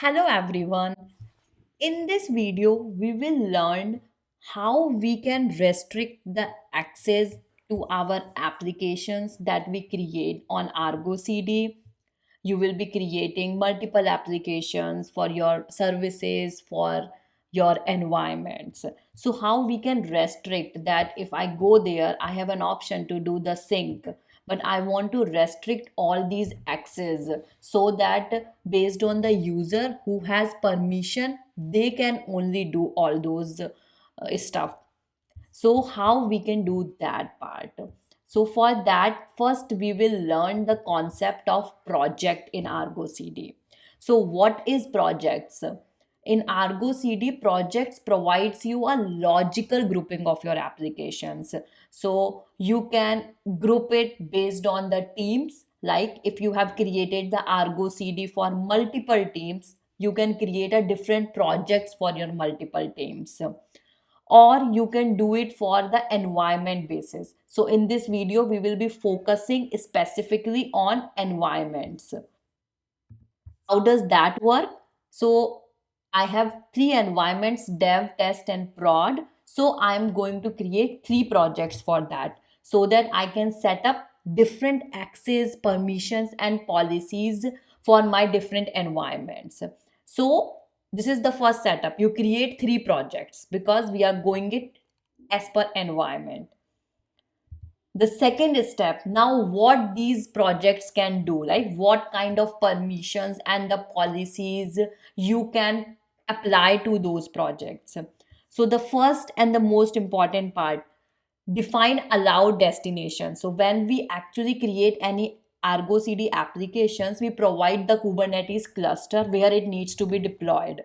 Hello everyone. In this video, we will learn how we can restrict the access to our applications that we create on Argo CD. You will be creating multiple applications for your services, for your environments. So how we can restrict that? If I go there, I have an option to do the sync, but I want to restrict all these access so that based on the user who has permission, they can only do all those stuff. So how we can do that part? So for that, first we will learn the concept of project in Argo CD. So what is projects? In Argo CD, projects provides you a logical grouping of your applications. So you can group it based on the teams. Like if you have created the Argo CD for multiple teams, you can create a different projects for your multiple teams, or you can do it for the environment basis. So in this video, we will be focusing specifically on environments. How does that work? So I have three environments: dev, test, and prod. So I'm going to create three projects for that so that I can set up different access, permissions, and policies for my different environments. So this is the first setup. You create three projects because we are going it as per environment. The second step, now what these projects can do, like what kind of permissions and the policies you can apply to those projects. So the first and the most important part, define allowed destination. So when we actually create any Argo CD applications, we provide the Kubernetes cluster where it needs to be deployed.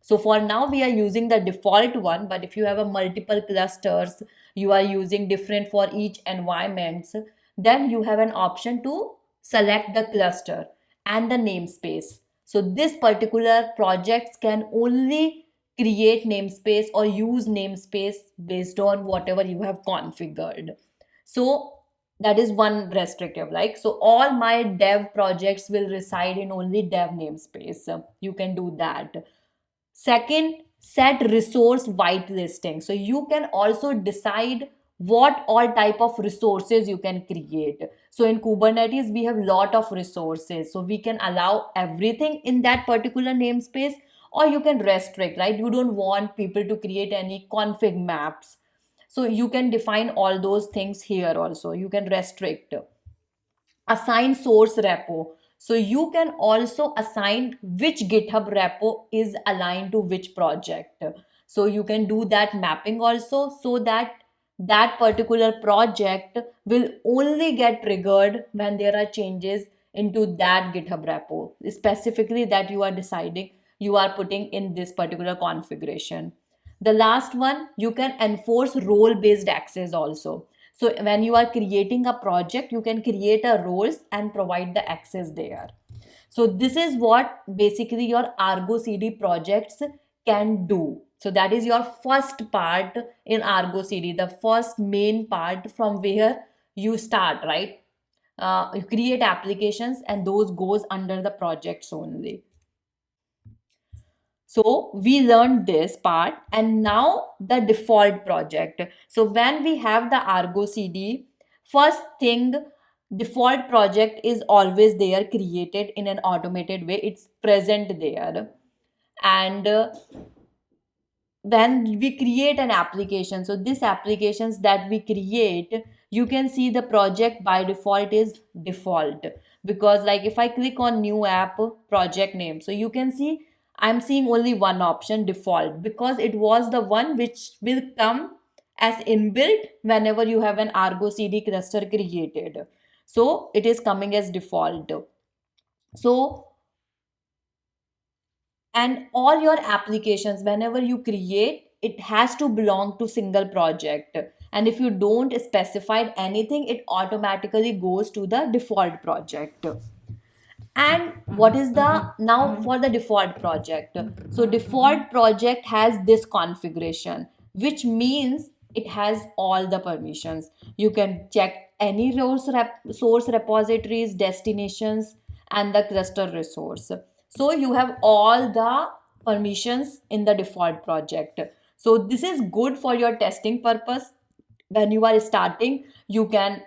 So for now, we are using the default one, but if you have a multiple clusters, you are using different for each environments, then you have an option to select the cluster and the namespace. So this particular projects can only create namespace or use namespace based on whatever you have configured. So that is one restrictive. Like, so all my dev projects will reside in only dev namespace. You can do that. Second, set resource whitelisting. So you can also decide what all type of resources you can create. So in Kubernetes, we have lot of resources. So we can allow everything in that particular namespace, or you can restrict, right? You don't want people to create any config maps. So you can define all those things here also. You can restrict. Assign source repo. So you can also assign which GitHub repo is aligned to which project. So you can do that mapping also, so that that particular project will only get triggered when there are changes into that GitHub repo, specifically that you are deciding you are putting in this particular configuration. The last one, you can enforce role based access also. So when you are creating a project, you can create a roles and provide the access there. So this is what basically your Argo CD projects can do. So that is your first part in Argo CD, the first main part from where you start, right? You create applications and those goes under the projects only. So we learned this part, and now the default project. So when we have the Argo CD, first thing, default project is always there, created in an automated way. It's present there. And when we create an application, so this applications that we create, you can see the project by default is default, because like if I click on new app project name, so you can see I'm seeing only one option, default, because it was the one which will come as inbuilt whenever you have an Argo CD cluster created. So it is coming as default. So, and all your applications whenever you create, it has to belong to single project, and if you don't specify anything, it automatically goes to the default project. And what is the now for the default project? So default project has this configuration, which means it has all the permissions. You can check any source repositories, destinations, and the cluster resource. So you have all the permissions in the default project. So this is good for your testing purpose. When you are starting, you can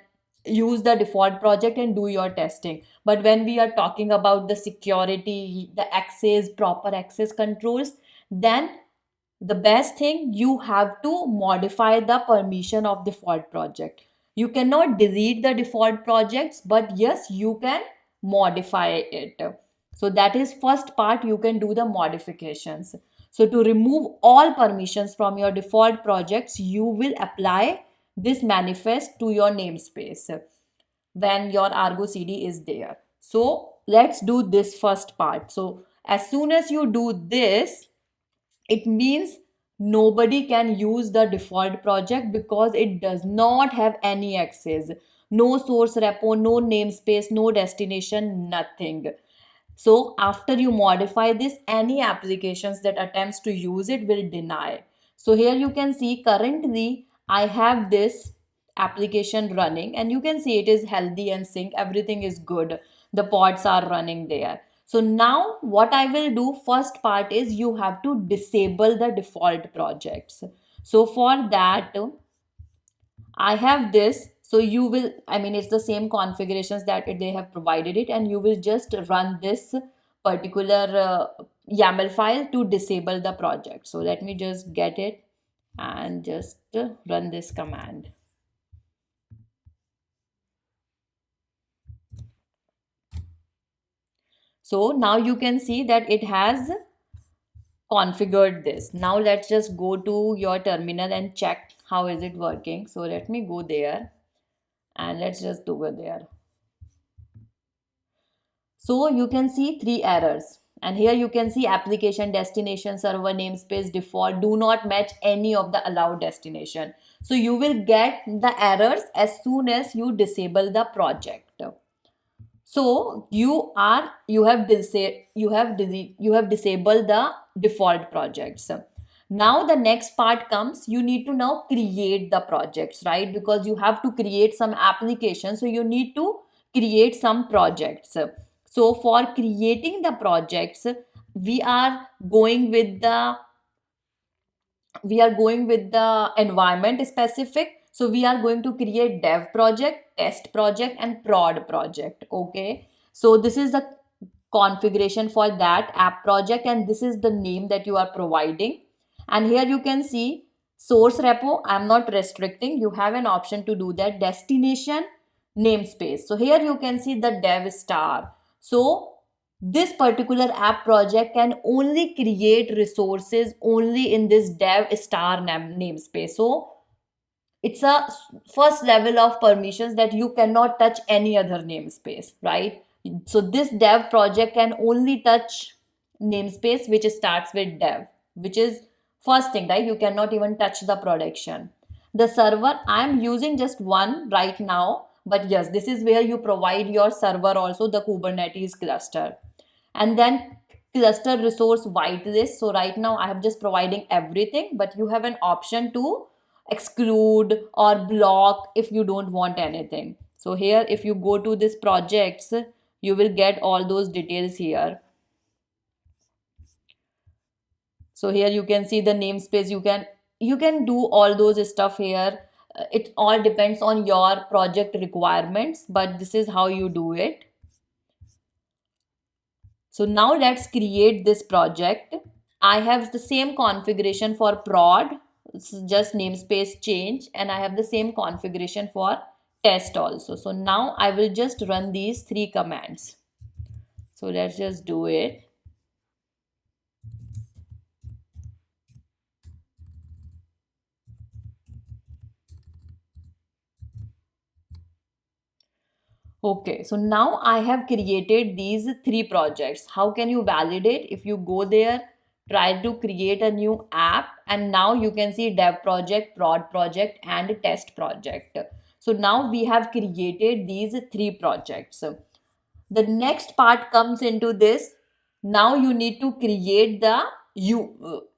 use the default project and do your testing. But when we are talking about the security, the access, proper access controls, then the best thing, you have to modify the permission of default project. You cannot delete the default projects, but yes, you can modify it. So that is first part, you can do the modifications. So to remove all permissions from your default projects, you will apply this manifest to your namespace when your Argo CD is there. So let's do this first part. So as soon as you do this, it means nobody can use the default project because it does not have any access. No source repo, no namespace, no destination, nothing. So after you modify this, any applications that attempts to use it will deny. So here you can see currently I have this application running, and you can see it is healthy and sync. Everything is good. The pods are running there. So now what I will do, first part is you have to disable the default projects. So for that, I have this. So you will, I mean, it's the same configurations that they have provided it, and you will just run this particular YAML file to disable the project. So let me just get it and just run this command. So now you can see that it has configured this. Now let's just go to your terminal and check how is it working. So let me go there and let's just do it there. So you can see three errors. And here you can see application, destination, server, namespace, default do not match any of the allowed destination. So you will get the errors as soon as you disable the project. So you have disabled the default projects. Now the next part comes, you need to now create the projects, right? Because you have to create some applications, so you need to create some projects. So for creating the projects, we are going with the environment specific. So we are going to create dev project, test project, and prod project. Okay, so this is the configuration for that app project, and this is the name that you are providing. And here you can see source repo, I'm not restricting, you have an option to do that. Destination, namespace, so here you can see the dev star. So this particular app project can only create resources only in this dev star namespace. So it's a first level of permissions that you cannot touch any other namespace, right? So this dev project can only touch namespace which starts with dev, which is first thing, right? You cannot even touch the production. The server, I'm using just one right now, but yes, this is where you provide your server also, the Kubernetes cluster. And then cluster resource whitelist. So right now I have just providing everything, but you have an option to exclude or block if you don't want anything. So here if you go to this projects, you will get all those details here. So here you can see the namespace, you can do all those stuff here. It all depends on your project requirements, but this is how you do it. So now let's create this project. I have the same configuration for prod, it's just namespace change, and I have the same configuration for test also. So now I will just run these three commands. So let's just do it. Okay, so now I have created these three projects. How can you validate? If you go there, try to create a new app, and now you can see dev project, prod project, and test project. So now we have created these three projects. The next part comes into this. Now you need to create the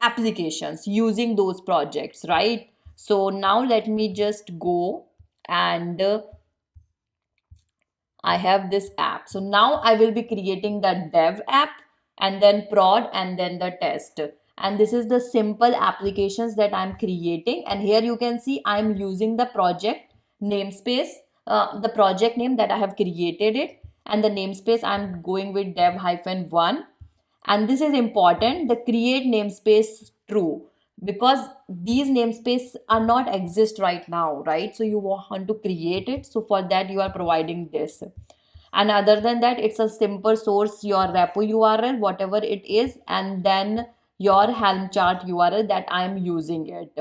applications using those projects, right? So now let me just go and I have this app. So now I will be creating the dev app, and then prod, and then the test. And this is the simple applications that I'm creating. And here you can see I'm using the project namespace, the project name that I have created it, and the namespace I'm going with dev-1. And this is important, the create namespace true, because these namespace are not exist right now, right? So you want to create it, so for that you are providing this. And other than that, it's a simple source, your repo URL, whatever it is, and then your Helm chart URL that I am using it.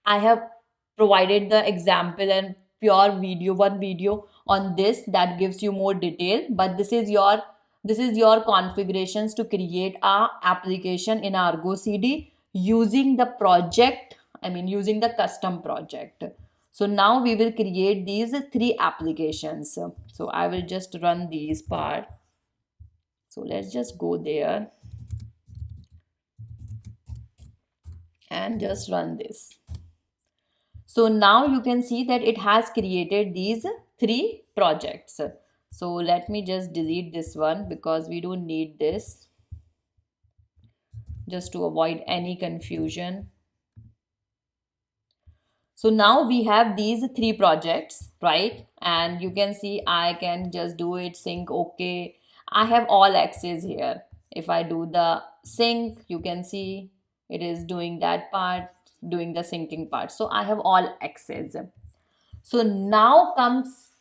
I have provided the example and pure video, one video on this that gives you more detail, but this is your configurations to create a application in Argo CD using the project, I mean using the custom project. So now we will create these three applications. So I will just run these part. So let's just go there and just run this. So now you can see that it has created these three projects. So let me just delete this one because we don't need this, just to avoid any confusion. So now we have these three projects, right? And you can see I can just do it sync. Okay, I have all access here. If I do the sync, you can see it is doing that part, doing the syncing part. So I have all access. So now comes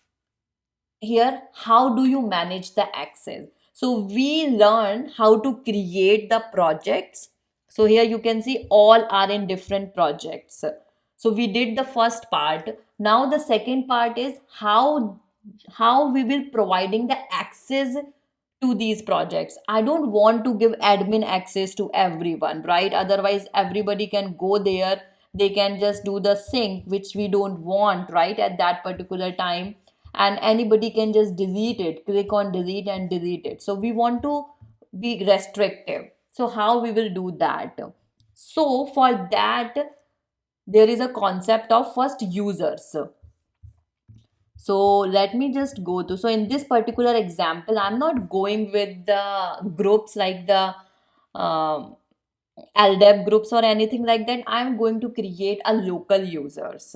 here, how do you manage the access? So we learn how to create the projects. So here you can see all are in different projects. So we did the first part. Now the second part is how we will providing the access to these projects. I don't want to give admin access to everyone, right? Otherwise everybody can go there, they can just do the sync, which we don't want, right, at that particular time. And anybody can just delete it, click on delete and delete it. So we want to be restrictive. So how we will do that? So for that, there is a concept of first users. So let me just go to, so in this particular example, I'm not going with the groups like the um, LDAP groups or anything like that. I'm going to create a local users.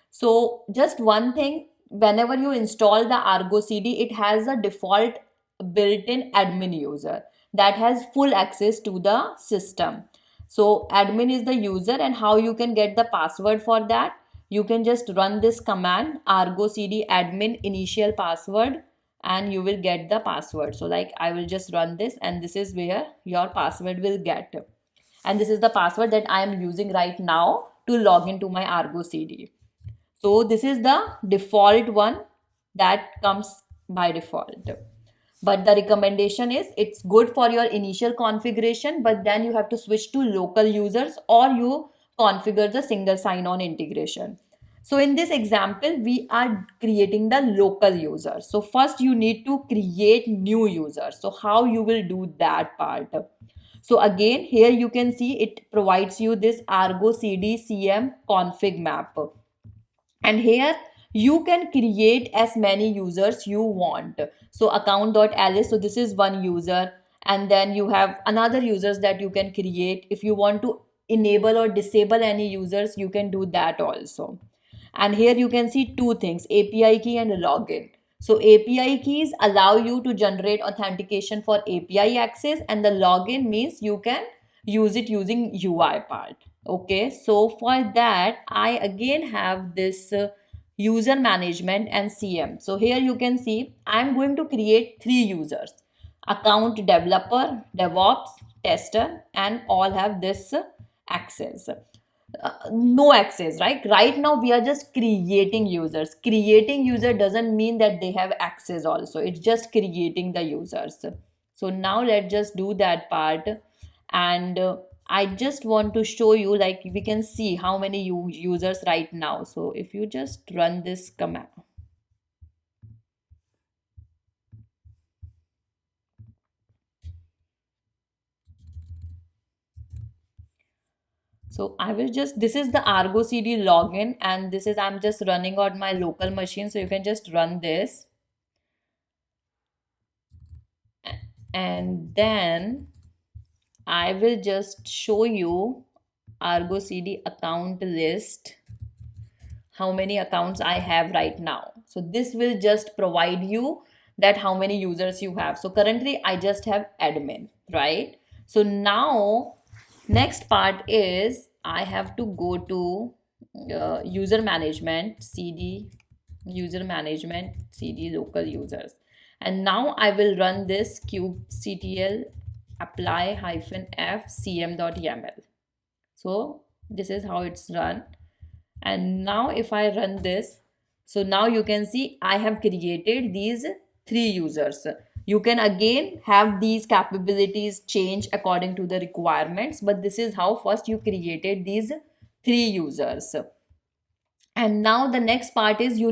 So just one thing, whenever you install the Argo CD, it has a default built-in admin user that has full access to the system. So admin is the user, and how you can get the password for that? You can just run this command Argo CD admin initial password, and you will get the password. So like I will just run this, and this is where your password will get. And this is the password that I am using right now to log into my Argo CD. So this is the default one that comes by default. But the recommendation is it's good for your initial configuration, but then you have to switch to local users or you configure the single sign-on integration. So in this example, we are creating the local user. So first you need to create new users. So how you will do that part? So again, here you can see it provides you this Argo CD CM config map. And here you can create as many users you want. So account.ls, so this is one user, and then you have another users that you can create. If you want to enable or disable any users, you can do that also. And here you can see two things, API key and login. So API keys allow you to generate authentication for API access, and the login means you can use it using UI part. Okay, so for that I again have this user management and CM. So here you can see I'm going to create three users: account developer, DevOps, tester, and all have this access. No access, right now we are just creating users. Creating user doesn't mean that they have access also, it's just creating the users. So now let's just do that part. And I just want to show you, like we can see how many users right now. So if you just run this command, so I will just, this is the Argo CD login, and this is, I'm just running on my local machine. So you can just run this. and then I will just show you Argo CD account list, how many accounts I have right now. So this will just provide you that how many users you have. So currently I just have admin, right? So now next part is I have to go to user management cd, user management cd local users, and now I will run this kubectl apply hyphen f cm.yaml. So this is how it's run. And now if I run this, so now you can see I have created these 3 users. You can again have these capabilities change according to the requirements, but this is how first you created these 3 users. And now the next part is you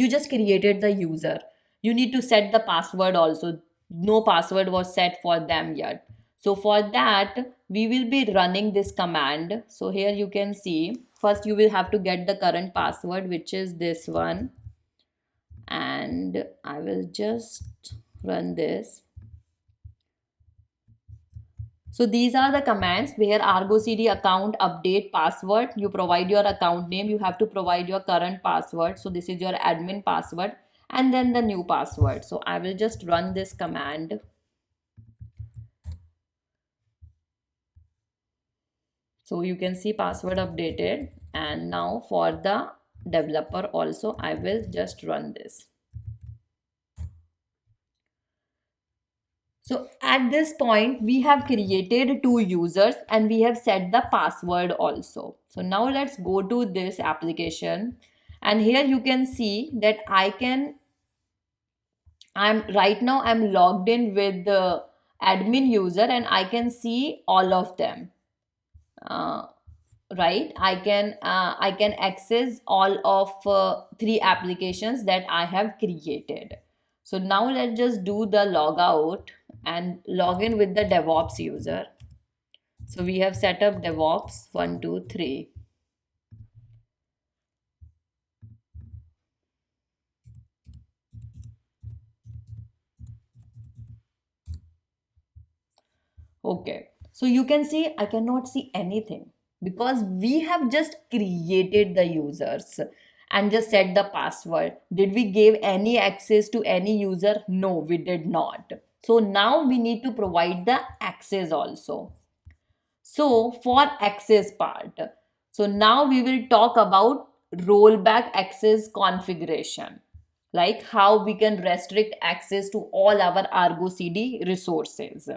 just created the user, you need to set the password also. No password was set for them yet. So for that we will be running this command. So here you can see first you will have to get the current password, which is this one, and I will just run this. So these are the commands where Argo CD account update password. You provide your account name. You have to provide your current password. So this is your admin password and then the new password. So I will just run this command. So you can see password updated. And now for the developer also, I will just run this. So at this point, we have created 2 users and we have set the password also. So now let's go to this application, and here you can see that I'm right now I'm logged in with the admin user and I can see all of them. Right, I can access all of 3 applications that I have created. So now let's just do the logout and log in with the DevOps user. So we have set up DevOps 1 2 3. Okay, so you can see I cannot see anything because we have just created the users and just set the password. Did we give any access to any user? No, we did not. So now we need to provide the access also. So for access part, so now we will talk about rollback access configuration, like how we can restrict access to all our Argo CD resources.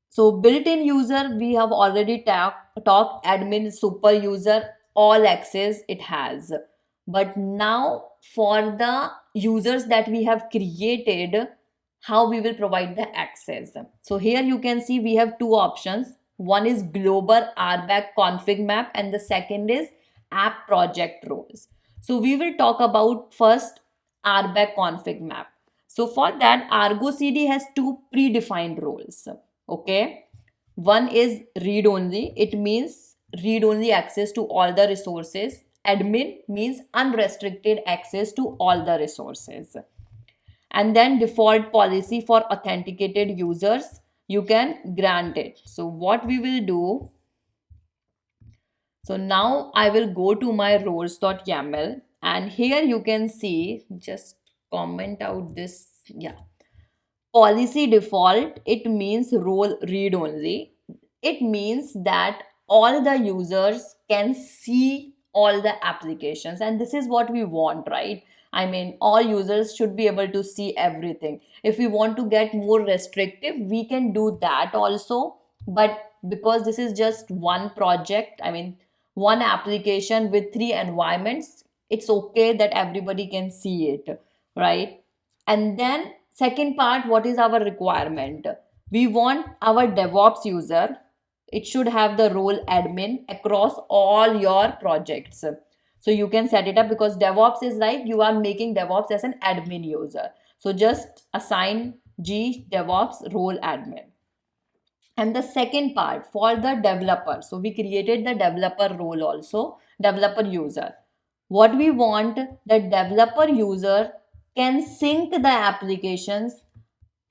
So built-in user, we have already talked admin super user, all access it has. But now for the users that we have created, how we will provide the access. So here you can see we have 2 options. One is global RBAC config map and the second is app project roles. So we will talk about first RBAC config map. So for that, Argo CD has 2 predefined roles. Okay, one is read only. It means read only access to all the resources. Admin means unrestricted access to all the resources. And then default policy for authenticated users, you can grant it. So what we will do, so now I will go to my roles.yaml and here you can see, just comment out this, yeah. Policy default, it means role read only. It means that all the users can see all the applications, and this is what we want, right? I mean, all users should be able to see everything. If we want to get more restrictive, we can do that also. But because this is just one project, I mean, one application with 3 environments, it's okay that everybody can see it, right? And then second part, what is our requirement? We want our DevOps user, it should have the role admin across all your projects. So you can set it up because DevOps is like you are making DevOps as an admin user. So just assign G DevOps role admin. And the second part for the developer. So we created the developer role also, developer user. What we want, the developer user can sync the applications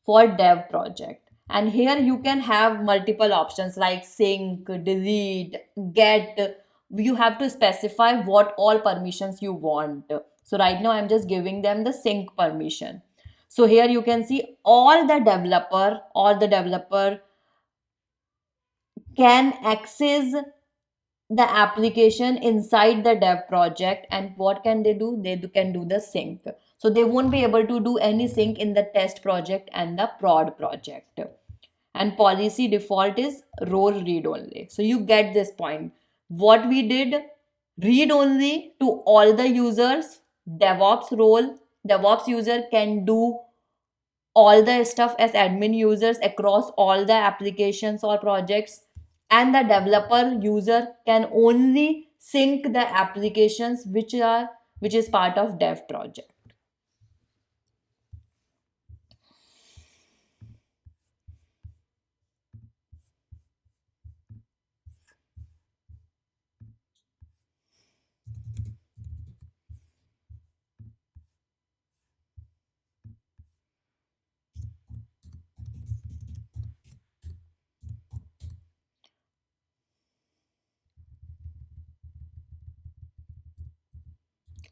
for dev project. And here you can have multiple options like sync, delete, get. You have to specify what all permissions you want. So right now I'm just giving them the sync permission. So here you can see all the developer can access the application inside the dev project. And what can they do? Can do the sync. So they won't be able to do any sync in the test project and the prod project. And policy default is role read only. So you get this point. What we did, read only to all the users. DevOps user can do all the stuff as admin users across all the applications or projects, and the developer user can only sync the applications which is part of dev project.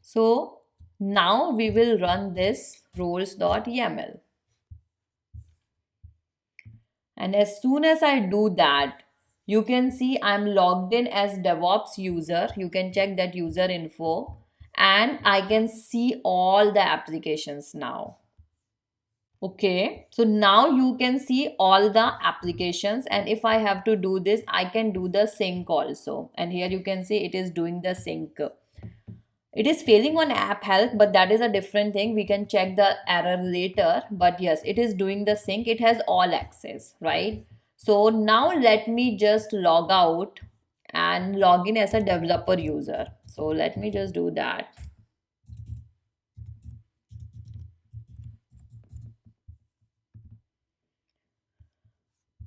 So now we will run this roles.yaml. And as soon as I do that, you can see I'm logged in as DevOps user. You can check that user info, and I can see all the applications now. Okay, so now you can see all the applications, and if I have to do this, I can do the sync also. And here you can see it is doing the sync. It is failing on app health, but that is a different thing. We can check the error later. But yes, it is doing the sync. It has all access, right? So now let me just log out and log in as a developer user. So let me just do that.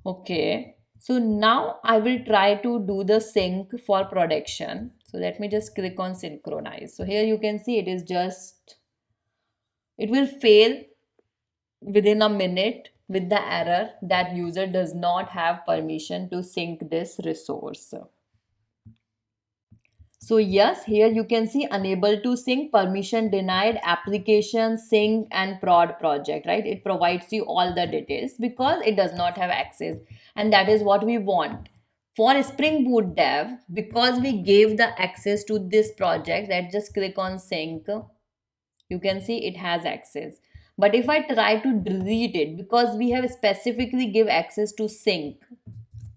Okay, so now I will try to do the sync for production. So let me just click on synchronize. So here you can see it will fail within a minute with the error that user does not have permission to sync this resource. So yes, here you can see unable to sync, permission denied, application, sync and prod project, right? It provides you all the details because it does not have access, and that is what we want. For Spring Boot Dev, because we gave the access to this project, let's just click on sync. You can see it has access. But if I try to delete it, because we have specifically give access to sync,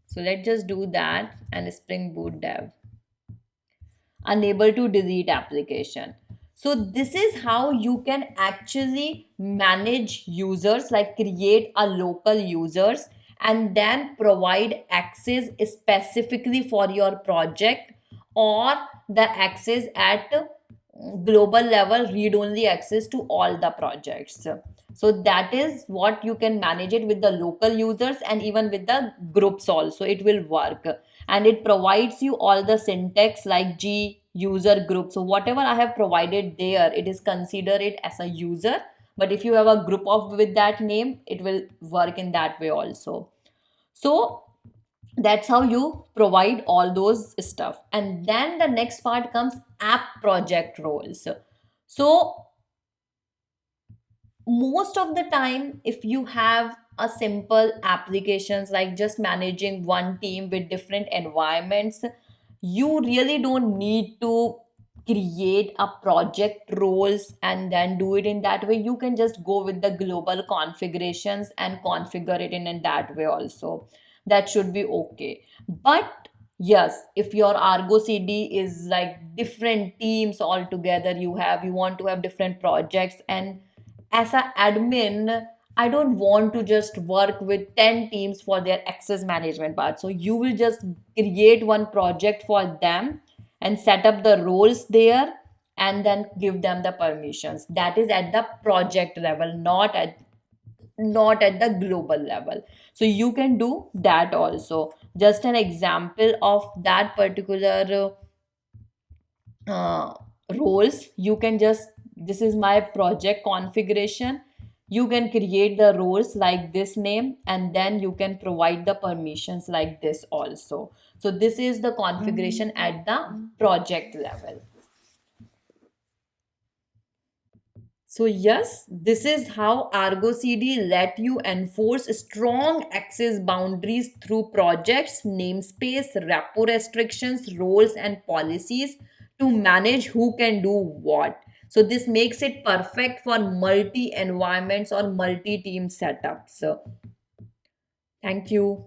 so let's just do that. And Spring Boot Dev, unable to delete application. So this is how you can actually manage users, like create a local users and then provide access specifically for your project, or the access at global level, read only access to all the projects. So that is what you can manage it with the local users, and even with the groups also it will work. And it provides you all the syntax like g user group. So whatever I have provided there, it is considered it as a user. But if you have a group of with that name, it will work in that way also. So that's how you provide all those stuff. And then the next part comes app project roles. So most of the time, if you have a simple applications like just managing one team with different environments, you really don't need to create a project roles and then do it in that way. You can just go with the global configurations and configure it in that way also. That should be okay. But yes, if your Argo CD is like different teams all together, you want to have different projects, and as an admin, I don't want to just work with 10 teams for their access management part. So you will just create one project for them and set up the roles there, and then give them the permissions. That is at the project level, not at the global level. So you can do that also. Just an example of that particular roles, you can just this is my project configuration. You can create the roles like this name, and then you can provide the permissions like this also. So this is the configuration at the project level. So yes, this is how Argo CD let you enforce strong access boundaries through projects, namespace, repo restrictions, roles, and policies to manage who can do what. So this makes it perfect for multi environments or multi team setups. So thank you.